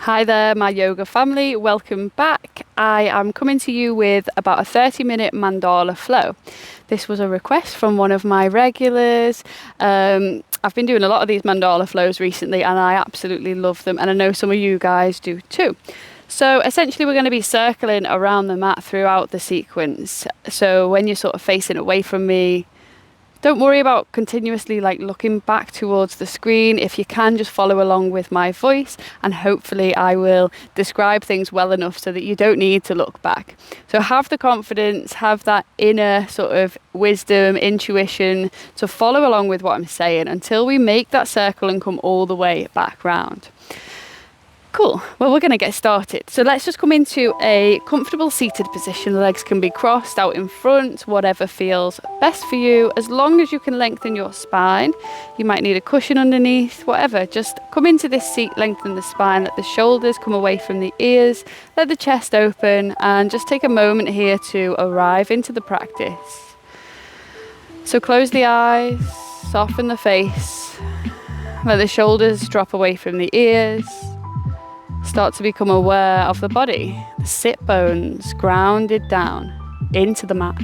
Hi there, my yoga family. Welcome back. I am coming to you with about a 30-minute mandala flow. This was a request from one of my regulars. I've been doing a lot of these mandala flows recently and I absolutely love them, and I know some of you guys do too. So essentially we're going to be circling around the mat throughout the sequence. So when you're sort of facing away from me, don't worry about continuously looking back towards the screen. If you can, just follow along with my voice and hopefully I will describe things well enough so that you don't need to look back. So have the confidence, have that inner sort of wisdom, intuition to follow along with what I'm saying until we make that circle and come all the way back round. Cool. Well, we're going to get started. So let's just come into a comfortable seated position. The legs can be crossed out in front, whatever feels best for you, as long as you can lengthen your spine. You might need a cushion underneath, whatever. Just come into this seat, lengthen the spine, let the shoulders come away from the ears, let the chest open, and just take a moment here to arrive into the practice. So close the eyes, soften the face, let the shoulders drop away from the ears. Start to become aware of the body, the sit bones grounded down into the mat,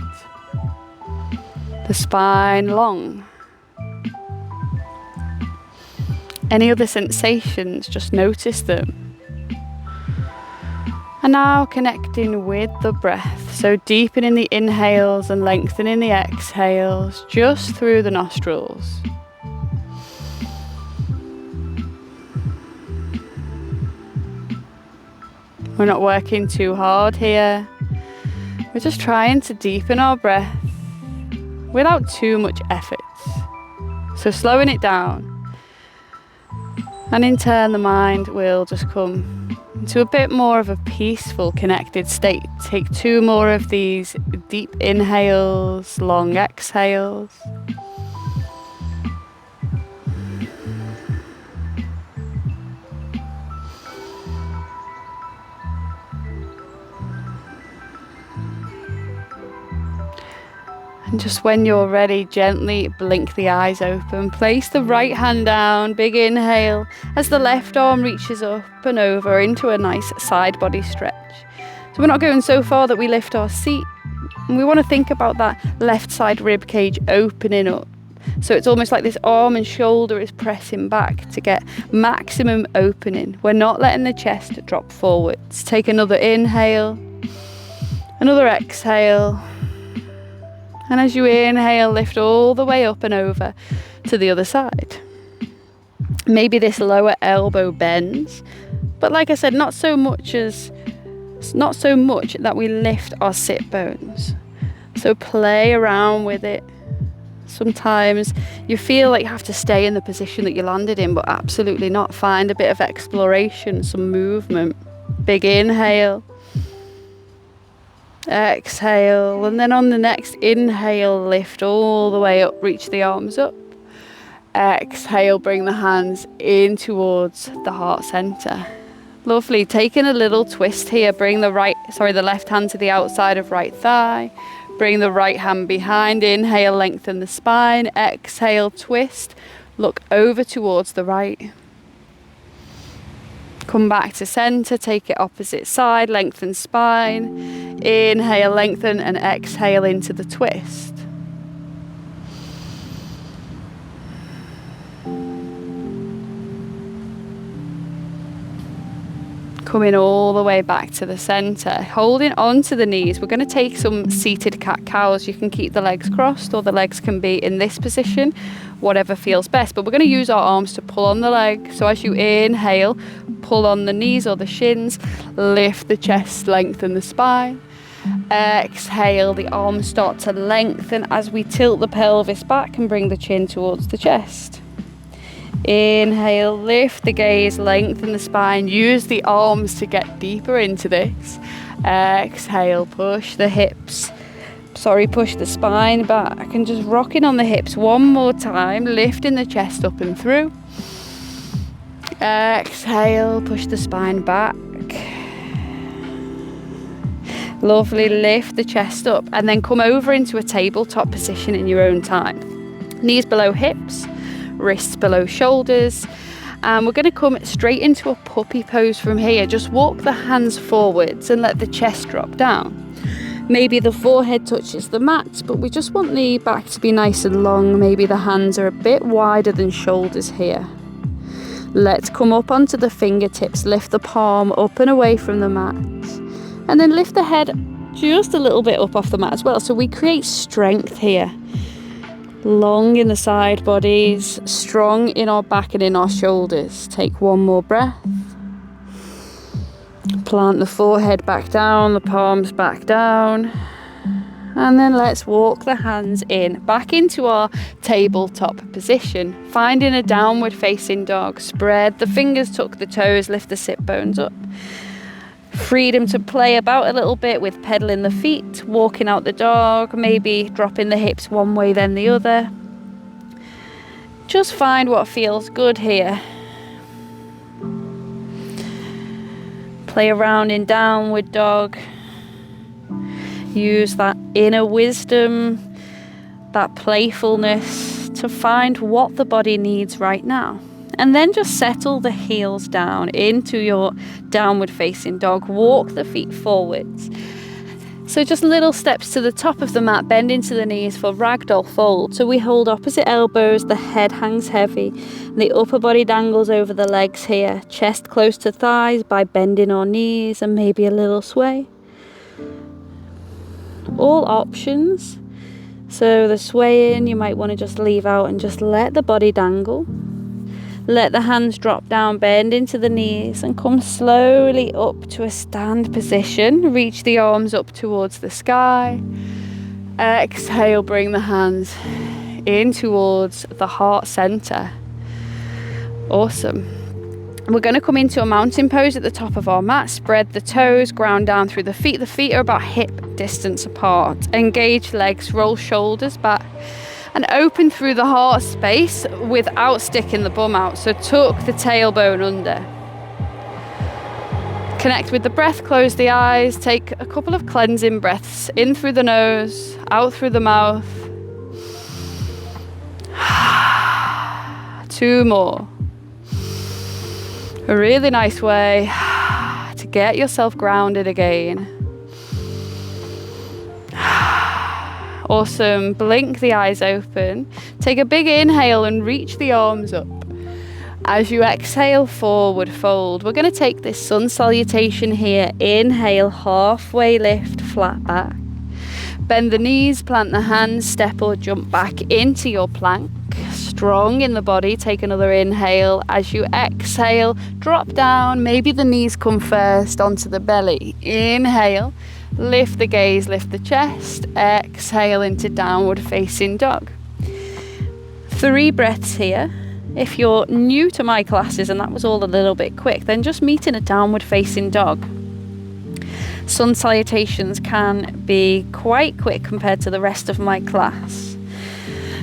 the spine long. Any other sensations, just notice them. And now connecting with the breath, so deepening the inhales and lengthening the exhales just through the nostrils. We're not working too hard here. We're just trying to deepen our breath without too much effort. So slowing it down. And in turn, the mind will just come into a bit more of a peaceful, connected state. Take 2 more of these deep inhales, long exhales. And just when you're ready, gently blink the eyes open. Place the right hand down, big inhale, as the left arm reaches up and over into a nice side body stretch. So we're not going so far that we lift our seat. And we want to think about that left side rib cage opening up. So it's almost like this arm and shoulder is pressing back to get maximum opening. We're not letting the chest drop forwards. Take another inhale, another exhale. And as you inhale, lift all the way up and over to the other side. Maybe this lower elbow bends, but like I said, not so much that we lift our sit bones. So play around with it. Sometimes you feel like you have to stay in the position that you landed in, but absolutely not. Find a bit of exploration, some movement. Big inhale. Exhale, and then on the next inhale, lift all the way up, reach the arms up. Exhale, bring the hands in towards the heart center. Lovely. Taking a little twist here. Bring the left hand to the outside of right thigh. Bring the right hand behind. Inhale, lengthen the spine. Exhale, twist. Look over towards the right. Come back to center, take it opposite side, lengthen spine. Inhale, lengthen, and exhale into the twist. Coming all the way back to the center, holding onto the knees. We're going to take some seated cat-cows. You can keep the legs crossed or the legs can be in this position, whatever feels best. But we're going to use our arms to pull on the leg. So as you inhale, pull on the knees or the shins, lift the chest, lengthen the spine. Exhale, the arms start to lengthen as we tilt the pelvis back and bring the chin towards the chest. Inhale, lift the gaze, lengthen the spine, use the arms to get deeper into this. Exhale, push the spine back and just rocking on the hips one more time, lifting the chest up and through. Exhale, push the spine back. Lovely, lift the chest up and then come over into a tabletop position in your own time. Knees below hips, wrists below shoulders, And we're going to come straight into a puppy pose from here. Just walk the hands forwards and let the chest drop down. Maybe the forehead touches the mat, but we just want the back to be nice and long. Maybe the hands are a bit wider than shoulders here. Let's come up onto the fingertips, lift the palm up and away from the mat, and then lift the head just a little bit up off the mat as well. So we create strength here. Long in the side bodies, strong in our back and in our shoulders. Take one more breath. Plant the forehead back down, the palms back down. And then let's walk the hands in, back into our tabletop position. Finding a downward facing dog. Spread the fingers, tuck the toes, lift the sit bones up. Freedom to play about a little bit with pedaling the feet, walking out the dog, maybe dropping the hips one way then the other. Just find what feels good here. Play around in downward dog. Use that inner wisdom, that playfulness to find what the body needs right now. And then just settle the heels down into your downward facing dog. Walk the feet forwards. So just little steps to the top of the mat, bend into the knees for ragdoll fold. So we hold opposite elbows, the head hangs heavy, the upper body dangles over the legs here. Chest close to thighs by bending our knees and maybe a little sway. All options. So the swaying you might want to just leave out and just let the body dangle. Let the hands drop down, bend into the knees and come slowly up to a stand position. Reach the arms up towards the sky. Exhale, bring the hands in towards the heart center. Awesome. We're going to come into a mountain pose at the top of our mat. Spread the toes, ground down through the feet. The feet are about hip distance apart. Engage legs, roll shoulders back. And open through the heart space without sticking the bum out. So tuck the tailbone under. Connect with the breath, close the eyes. Take a couple of cleansing breaths in through the nose, out through the mouth. 2 more. A really nice way to get yourself grounded again. Awesome. Blink the eyes open. Take a big inhale and reach the arms up. As you exhale, forward fold. We're going to take this sun salutation here. Inhale, halfway lift, flat back. Bend the knees, plant the hands, step or jump back into your plank. Strong in the body. Take another inhale. As you exhale, drop down. Maybe the knees come first onto the belly. Inhale. Lift the gaze, lift the chest. Exhale into downward facing dog. 3 breaths here. If you're new to my classes and that was all a little bit quick, then just meet in a downward facing dog. Sun salutations can be quite quick compared to the rest of my class.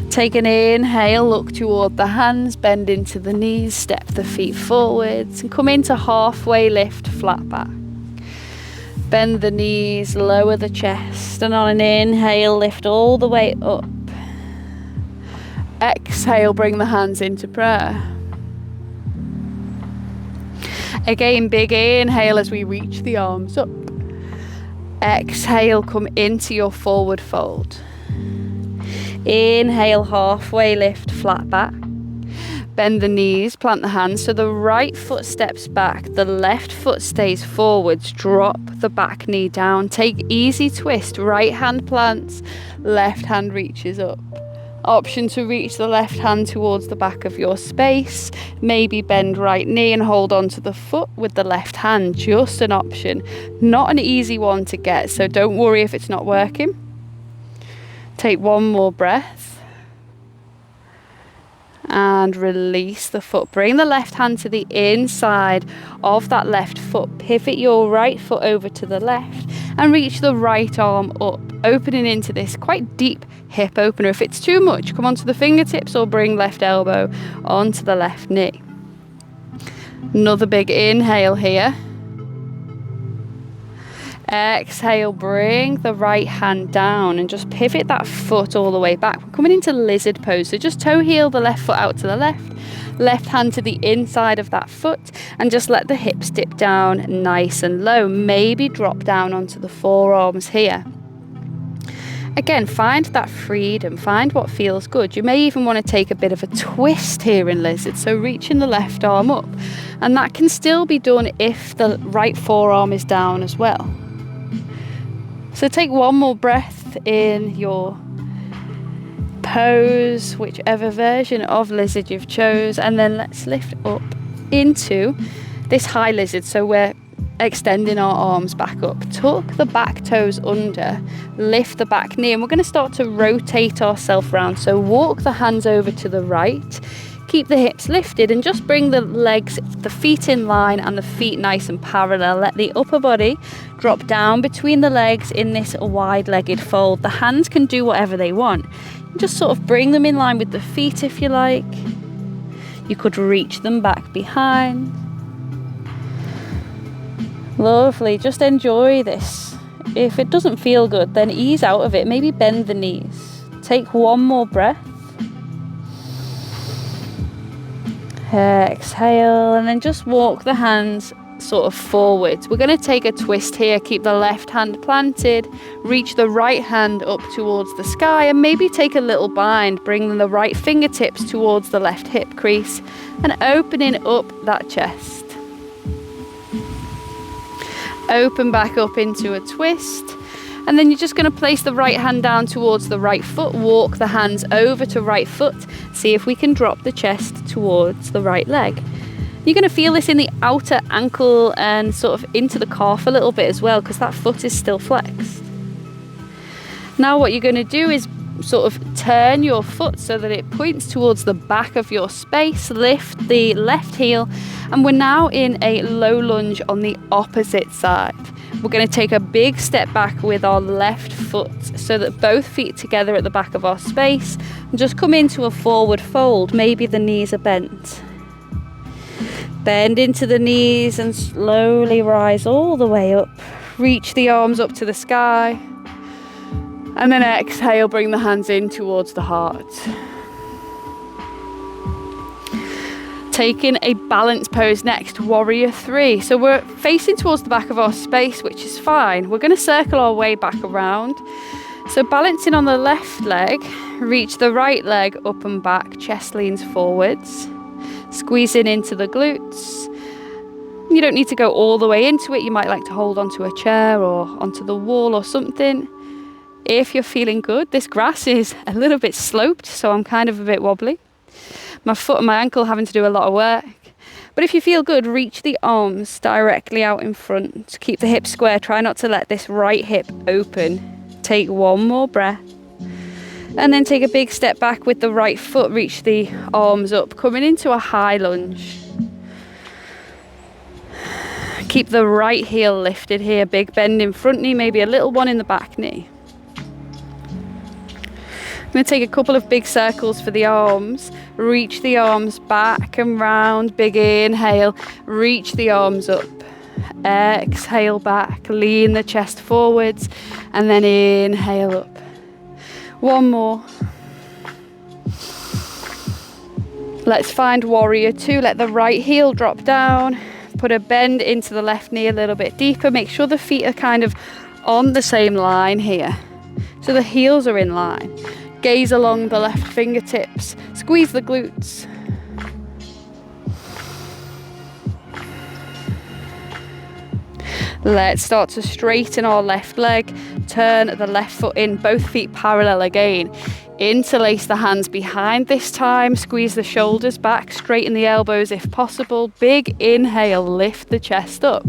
Take an inhale, look toward the hands, bend into the knees, step the feet forwards and come into halfway lift, flat back. Bend the knees, lower the chest, and on an inhale, lift all the way up. Exhale, bring the hands into prayer. Again, big inhale as we reach the arms up. Exhale, come into your forward fold. Inhale, halfway lift, flat back. Bend the knees, plant the hands so the right foot steps back, the left foot stays forwards. Drop the back knee down. Take easy twist, right hand plants, left hand reaches up. Option to reach the left hand towards the back of your space. Maybe bend right knee and hold on to the foot with the left hand. Just an option, not an easy one to get, so don't worry if it's not working. Take 1 more breath. And release the foot. Bring the left hand to the inside of that left foot. Pivot your right foot over to the left and reach the right arm up, opening into this quite deep hip opener. If it's too much, come onto the fingertips or bring left elbow onto the left knee. Another big inhale here. Exhale, bring the right hand down and just pivot that foot all the way back. We're coming into lizard pose, so just toe heel the left foot out to the left hand to the inside of that foot, and just let the hips dip down nice and low. Maybe drop down onto the forearms here. Again, find that freedom, find what feels good. You may even want to take a bit of a twist here in lizard, so reaching the left arm up, and that can still be done if the right forearm is down as well. So take one more breath in your pose, whichever version of lizard you've chose, and then let's lift up into this high lizard. So we're extending our arms back up, tuck the back toes under, lift the back knee, and we're going to start to rotate ourselves round. So walk the hands over to the right, keep the hips lifted, and just bring the legs, the feet in line and the feet nice and parallel. Let the upper body drop down between the legs in this wide-legged fold. The hands can do whatever they want. Just sort of bring them in line with the feet if you like. You could reach them back behind. Lovely, just enjoy this. If it doesn't feel good, then ease out of it. Maybe bend the knees. Take one more breath. Exhale, and then just walk the hands sort of forwards. We're going to take a twist here. Keep the left hand planted, reach the right hand up towards the sky, and maybe take a little bind, bring the right fingertips towards the left hip crease and opening up that chest. Open back up into a twist, and then you're just going to place the right hand down towards the right foot, walk the hands over to right foot, see if we can drop the chest towards the right leg. You're going to feel this in the outer ankle and sort of into the calf a little bit as well, because that foot is still flexed. Now what you're going to do is sort of turn your foot so that it points towards the back of your space, lift the left heel, and we're now in a low lunge on the opposite side. We're going to take a big step back with our left foot so that both feet together at the back of our space, and just come into a forward fold. Maybe the knees are bent. Bend into the knees and slowly rise all the way up. Reach the arms up to the sky. And then exhale, bring the hands in towards the heart. Taking a balance pose next, warrior three. So we're facing towards the back of our space, which is fine. We're going to circle our way back around. So balancing on the left leg, reach the right leg up and back, chest leans forwards. Squeezing into the glutes. You don't need to go all the way into it. You might like to hold onto a chair or onto the wall or something. If you're feeling good, this grass is a little bit sloped, so I'm kind of a bit wobbly. My foot and my ankle having to do a lot of work. But if you feel good, reach the arms directly out in front. Keep the hips square. Try not to let this right hip open. Take one more breath. And then take a big step back with the right foot. Reach the arms up, coming into a high lunge. Keep the right heel lifted here. Big bend in front knee, maybe a little one in the back knee. I'm going to take a couple of big circles for the arms. Reach the arms back and round. Big inhale. Reach the arms up. Exhale back. Lean the chest forwards. And then inhale up. One more. Let's find warrior two. Let the right heel drop down. Put a bend into the left knee a little bit deeper. Make sure the feet are kind of on the same line here. So the heels are in line. Gaze along the left fingertips. Squeeze the glutes. Let's start to straighten our left leg. Turn the left foot in, both feet parallel again. Interlace the hands behind this time. Squeeze the shoulders back. Straighten the elbows if possible. Big inhale, lift the chest up.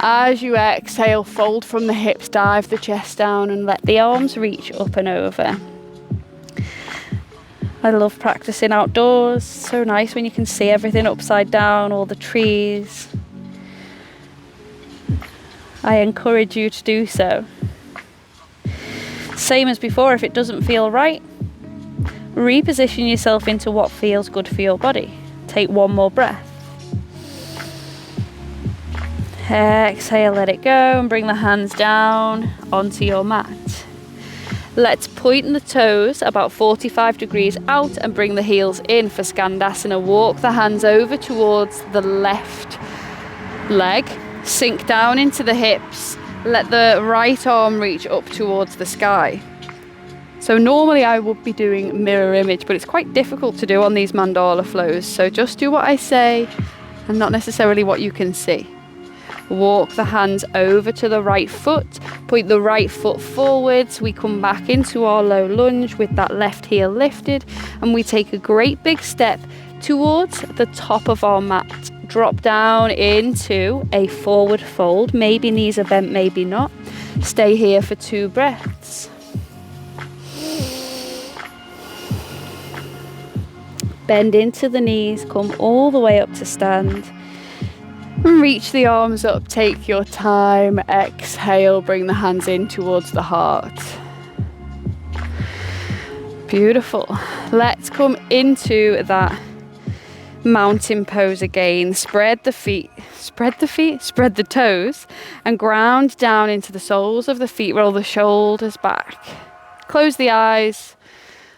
As you exhale, fold from the hips, dive the chest down and let the arms reach up and over. I love practicing outdoors. So nice when you can see everything upside down, all the trees. I encourage you to do so. Same as before, if it doesn't feel right, reposition yourself into what feels good for your body. Take one more breath. Exhale, let it go, and bring the hands down onto your mat. Let's point the toes about 45 degrees out and bring the heels in for Skandasana. Walk the hands over towards the left leg, sink down into the hips, let the right arm reach up towards the sky. So normally I would be doing mirror image, but it's quite difficult to do on these mandala flows. So just do what I say and not necessarily what you can see. Walk the hands over to the right foot, point the right foot forwards. We come back into our low lunge with that left heel lifted, and we take a great big step towards the top of our mat. Drop down into a forward fold. Maybe knees are bent, maybe not. Stay here for 2 breaths. Bend into the knees, come all the way up to stand. And reach the arms up, take your time. Exhale, bring the hands in towards the heart. Beautiful. Let's come into that mountain pose again. Spread the toes, and ground down into the soles of the feet. Roll the shoulders back. Close the eyes.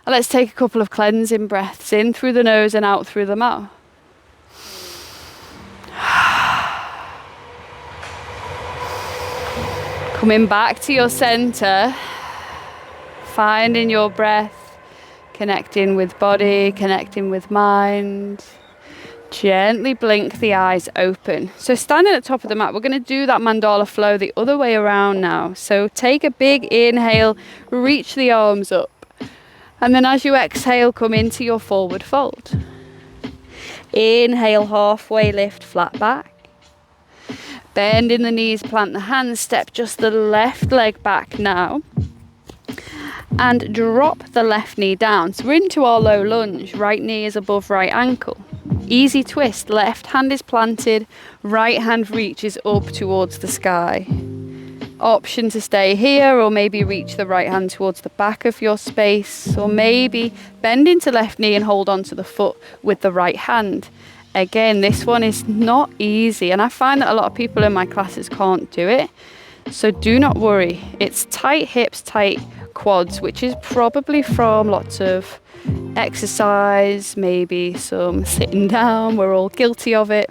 And let's take a couple of cleansing breaths in through the nose and out through the mouth. Coming back to your center, finding your breath, connecting with body, connecting with mind. Gently blink the eyes open. So standing at the top of the mat, we're going to do that mandala flow the other way around now. So take a big inhale, reach the arms up. And then as you exhale, come into your forward fold. Inhale, halfway lift, flat back. Bend in the knees, plant the hands, step just the left leg back now. And drop the left knee down. So we're into our low lunge. Right knee is above right ankle. Easy twist. Left hand is planted. Right hand reaches up towards the sky. Option to stay here, or maybe reach the right hand towards the back of your space. Or maybe bend into left knee and hold onto the foot with the right hand. Again, this one is not easy, and I find that a lot of people in my classes can't do it. So do not worry. It's tight hips, tight quads, which is probably from lots of exercise, maybe some sitting down. We're all guilty of it.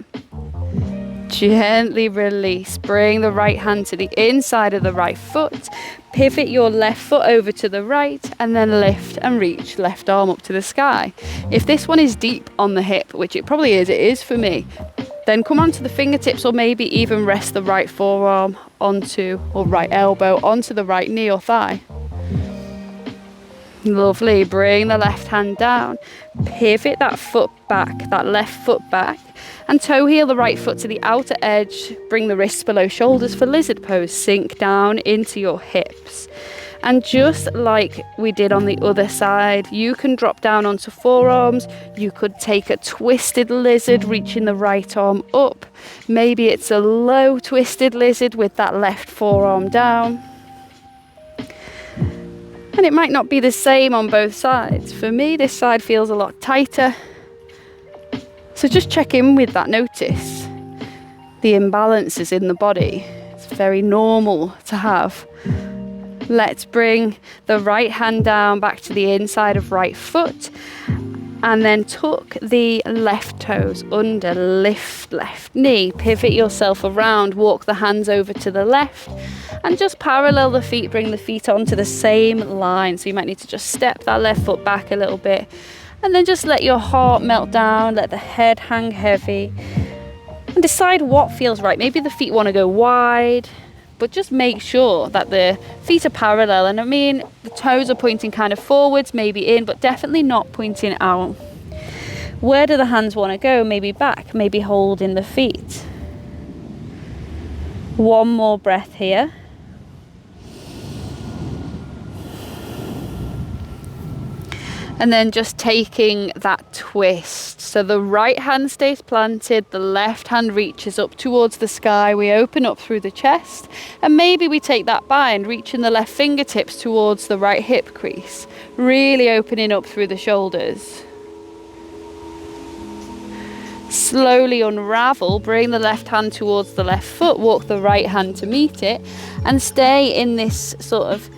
Gently release. Bring the right hand to the inside of the right foot. Pivot your left foot over to the right, and then lift and reach left arm up to the sky. If this one is deep on the hip, which it probably is, it is for me, then come onto the fingertips, or maybe even rest the right forearm onto, or right elbow onto the right knee or thigh. Lovely. Bring the left hand down. Pivot that foot back, that left foot back, and toe heel the right foot to the outer edge. Bring the wrists below shoulders for lizard pose. Sink down into your hips. And just like we did on the other side, you can drop down onto forearms. You could take a twisted lizard, reaching the right arm up. Maybe it's a low twisted lizard with that left forearm down. And it might not be the same on both sides. For me, this side feels a lot tighter. So just check in with that. Notice the imbalances in the body. It's very normal to have. Let's bring the right hand down back to the inside of right foot, and then tuck the left toes under, lift left knee, pivot yourself around, walk the hands over to the left, and just parallel the feet, bring the feet onto the same line. So you might need to just step that left foot back a little bit, and then just let your heart melt down, let the head hang heavy, and decide what feels right. Maybe the feet want to go wide, but just make sure that the feet are parallel. And I mean, the toes are pointing kind of forwards, maybe in, but definitely not pointing out. Where do the hands want to go? Maybe back, maybe holding the feet. One more breath here. And then just taking that twist. So the right hand stays planted, the left hand reaches up towards the sky. We open up through the chest, and maybe we take that bind, reaching the left fingertips towards the right hip crease, really opening up through the shoulders. Slowly unravel, bring the left hand towards the left foot, walk the right hand to meet it, and stay in this sort of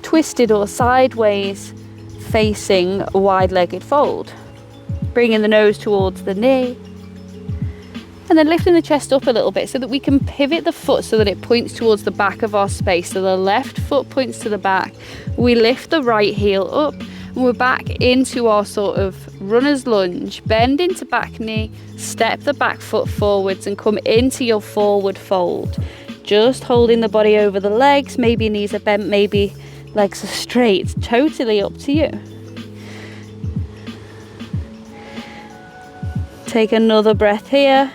twisted or sideways facing wide-legged fold. Bringing the nose towards the knee, and then lifting the chest up a little bit so that we can pivot the foot so that it points towards the back of our space. So the left foot points to the back, we lift the right heel up, and we're back into our sort of runner's lunge. Bend into back knee, step the back foot forwards and come into your forward fold. Just holding the body over the legs, maybe knees are bent, maybe legs are straight, it's totally up to you. Take another breath here.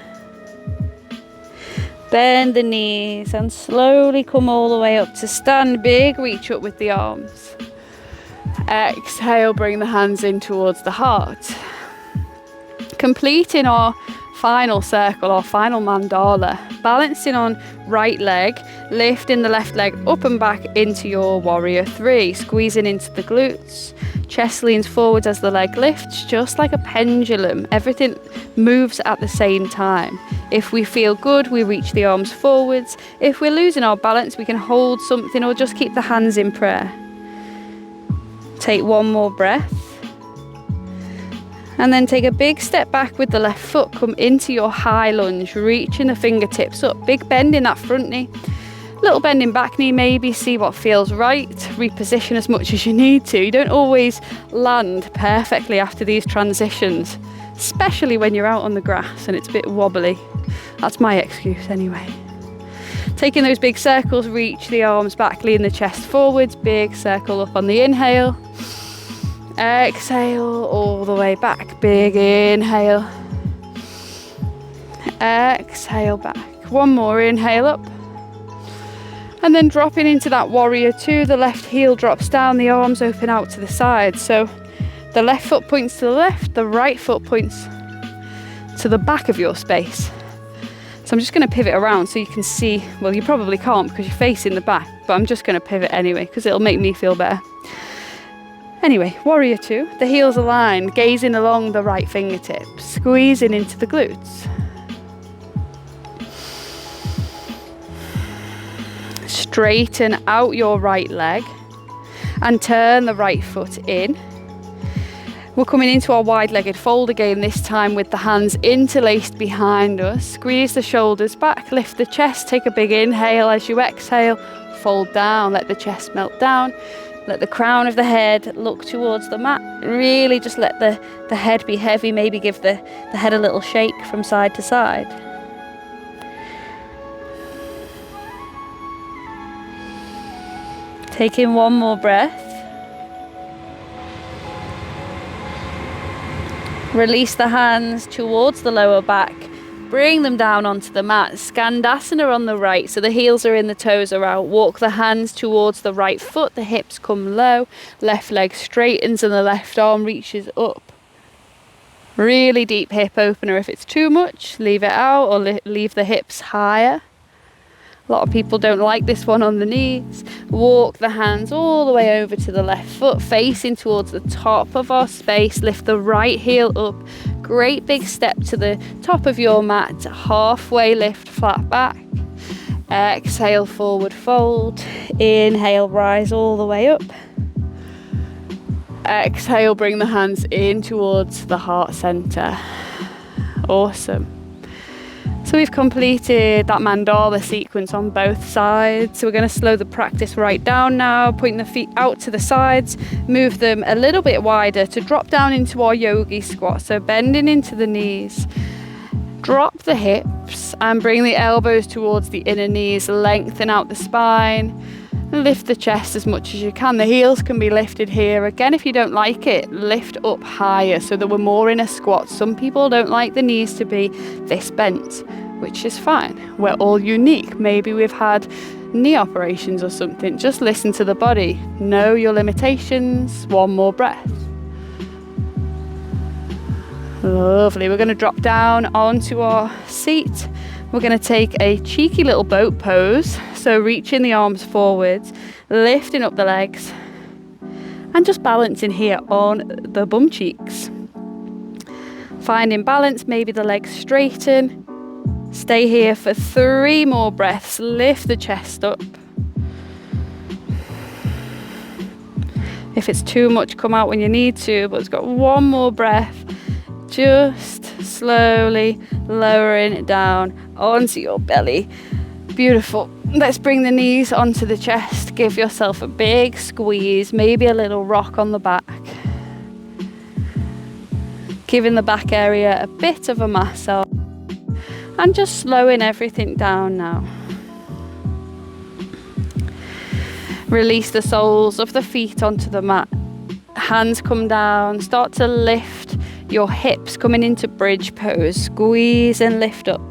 Bend the knees and slowly come all the way up to stand. Big reach up with the arms. Exhale, bring the hands in towards the heart. Completing our final circle, our final mandala. Balancing on right leg, lifting the left leg up and back into your warrior three. Squeezing into the glutes. Chest leans forwards as the leg lifts, just like a pendulum. Everything moves at the same time. If we feel good, we reach the arms forwards. If we're losing our balance, we can hold something or just keep the hands in prayer. Take one more breath. And then take a big step back with the left foot. Come into your high lunge, reaching the fingertips up. Big bend in that front knee. Little bend in back knee maybe, see what feels right. Reposition as much as you need to. You don't always land perfectly after these transitions, especially when you're out on the grass and it's a bit wobbly. That's my excuse anyway. Taking those big circles, reach the arms back, lean the chest forwards. Big circle up on the inhale. Exhale all the way back. Big inhale. Exhale back. One more inhale up. And then dropping into that warrior two, the left heel drops down, the arms open out to the side. So the left foot points to the left, the right foot points to the back of your space. So I'm just going to pivot around so you can see, well, you probably can't because you're facing the back, but I'm just going to pivot anyway because it'll make me feel better. Anyway, warrior two, the heels aligned, gazing along the right fingertips, squeezing into the glutes. Straighten out your right leg and turn the right foot in. We're coming into our wide-legged fold again, this time with the hands interlaced behind us. Squeeze the shoulders back, lift the chest, take a big inhale. As you exhale, fold down, let the chest melt down. Let the crown of the head look towards the mat. Really just let the head be heavy, maybe give the head a little shake from side to side. Take in one more breath. Release the hands towards the lower back. Bring them down onto the mat. Skandasana on the right, so the heels are in, the toes are out. Walk the hands towards the right foot, the hips come low. Left leg straightens and the left arm reaches up. Really deep hip opener. If it's too much, leave it out or leave the hips higher. A lot of people don't like this one on the knees. Walk the hands all the way over to the left foot, facing towards the top of our space. Lift the right heel up. Great big step to the top of your mat. Halfway lift, flat back. Exhale, forward fold. Inhale, rise all the way up. Exhale, bring the hands in towards the heart center. Awesome. So we've completed that mandala sequence on both sides. So we're going to slow the practice right down now, pointing the feet out to the sides, move them a little bit wider to drop down into our yogi squat. So bending into the knees, drop the hips and bring the elbows towards the inner knees, lengthen out the spine, lift the chest as much as you can. The heels can be lifted here. Again, if you don't like it, lift up higher so that we're more in a squat. Some people don't like the knees to be this bent, which is fine. We're all unique. Maybe we've had knee operations or something. Just listen to the body. Know your limitations. One more breath. Lovely. We're going to drop down onto our seat. We're going to take a cheeky little boat pose. So reaching the arms forwards, lifting up the legs, and just balancing here on the bum cheeks. Finding balance, maybe the legs straighten. Stay here for 3 more breaths. Lift the chest up. If it's too much, come out when you need to, but it's got 1 more breath. Just slowly lowering it down onto your belly. Beautiful. Let's bring the knees onto the chest. Give yourself a big squeeze, maybe a little rock on the back. Giving the back area a bit of a massage. And just slowing everything down now. Release the soles of the feet onto the mat. Hands come down. Start to lift your hips, coming into bridge pose. Squeeze and lift up.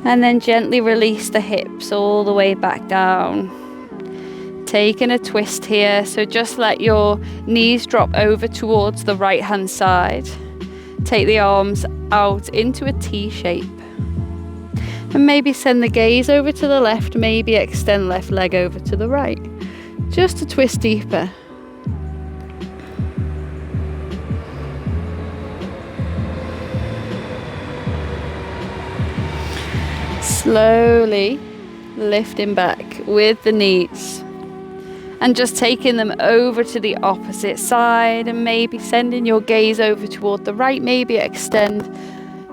And then gently release the hips all the way back down. Taking a twist here, so just let your knees drop over towards the right hand side. Take the arms out into a T shape. And maybe send the gaze over to the left, maybe extend left leg over to the right. Just a twist deeper. Slowly lifting back with the knees. And just taking them over to the opposite side and maybe sending your gaze over toward the right. Maybe extend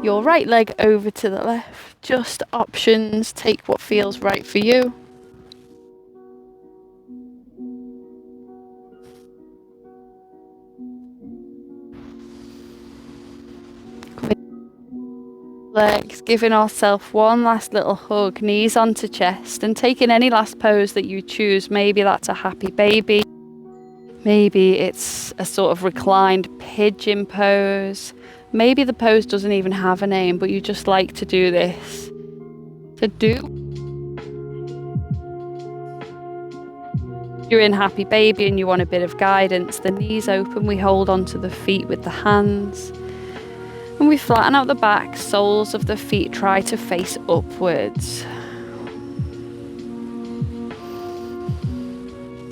your right leg over to the left. Just options. Take what feels right for you. Legs, giving ourselves one last little hug, knees onto chest, and taking any last pose that you choose. Maybe that's a happy baby, maybe it's a sort of reclined pigeon pose, maybe the pose doesn't even have a name, but you just like to do this. So you're in happy baby and you want a bit of guidance. The knees open, we hold onto the feet with the hands. And we flatten out the back, soles of the feet try to face upwards.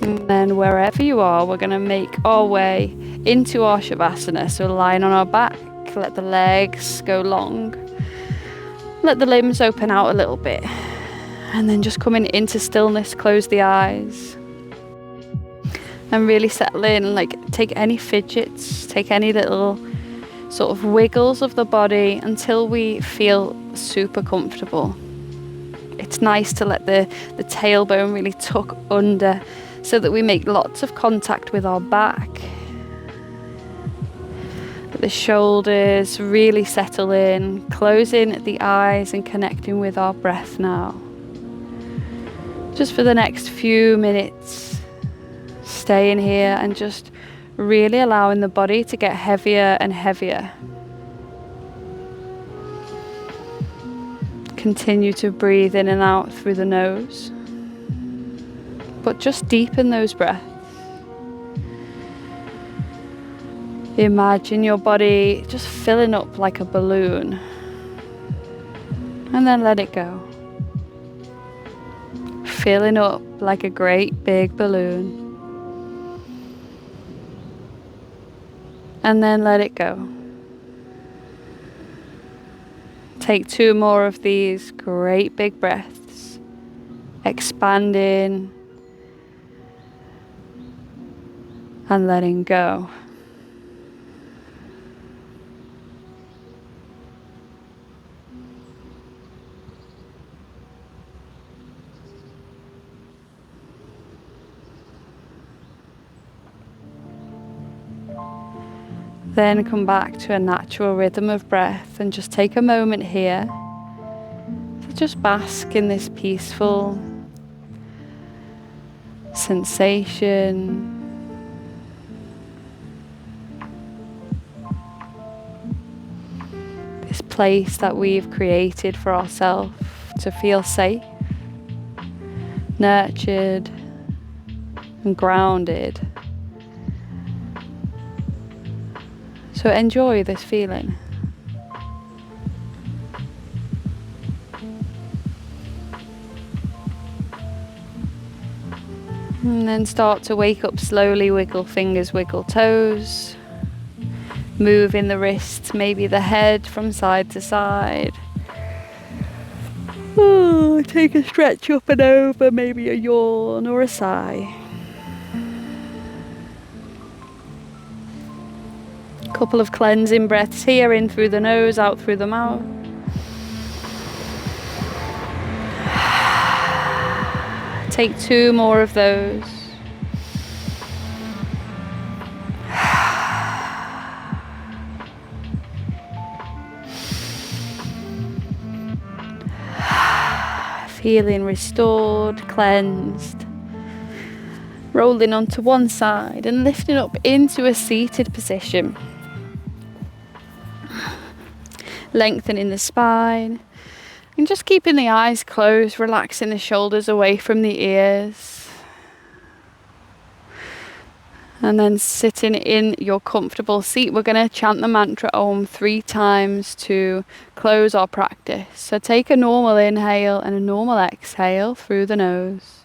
And then wherever you are, we're going to make our way into our Savasana. So lying on our back, let the legs go long. Let the limbs open out a little bit. And then just coming into stillness, close the eyes. And really settle in, like take any fidgets, take any little sort of wiggles of the body until we feel super comfortable. It's nice to let the tailbone really tuck under so that we make lots of contact with our back. Let the shoulders really settle in, closing the eyes and connecting with our breath now. Just for the next few minutes, staying here and just really allowing the body to get heavier and heavier. Continue to breathe in and out through the nose, but just deepen those breaths. Imagine your body just filling up like a balloon, and then let it go. Filling up like a great big balloon. And then let it go. Take 2 more of these great big breaths, expanding and letting go. Then come back to a natural rhythm of breath and just take a moment here to just bask in this peaceful sensation. This place that we've created for ourselves to feel safe, nurtured and grounded. So enjoy this feeling. And then start to wake up slowly, wiggle fingers, wiggle toes. Moving the wrists, maybe the head from side to side. Oh, take a stretch up and over, maybe a yawn or a sigh. Couple of cleansing breaths here, in through the nose, out through the mouth. Take 2 more of those. Feeling restored, cleansed. Rolling onto one side and lifting up into a seated position. Lengthening the spine. And just keeping the eyes closed, relaxing the shoulders away from the ears. And then sitting in your comfortable seat, we're going to chant the mantra Om 3 times to close our practice. So take a normal inhale and a normal exhale through the nose.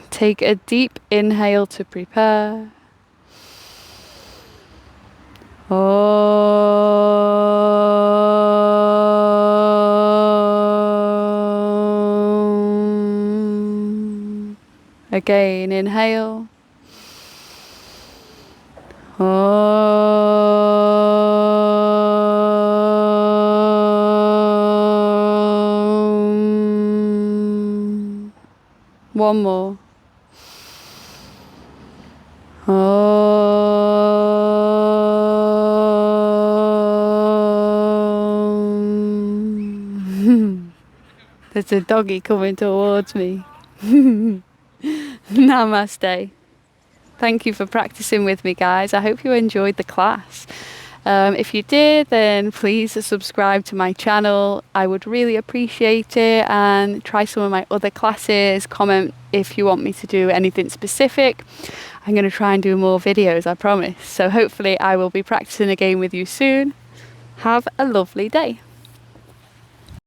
Take a deep inhale to prepare. Om. Again, inhale. Om. One more. There's a doggy coming towards me. Namaste. Thank you for practicing with me, guys. I hope you enjoyed the class. If you did, then please subscribe to my channel. I would really appreciate it, and try some of my other classes. Comment if you want me to do anything specific. I'm going to try and do more videos, I promise. So hopefully I will be practicing again with you soon. Have a lovely day.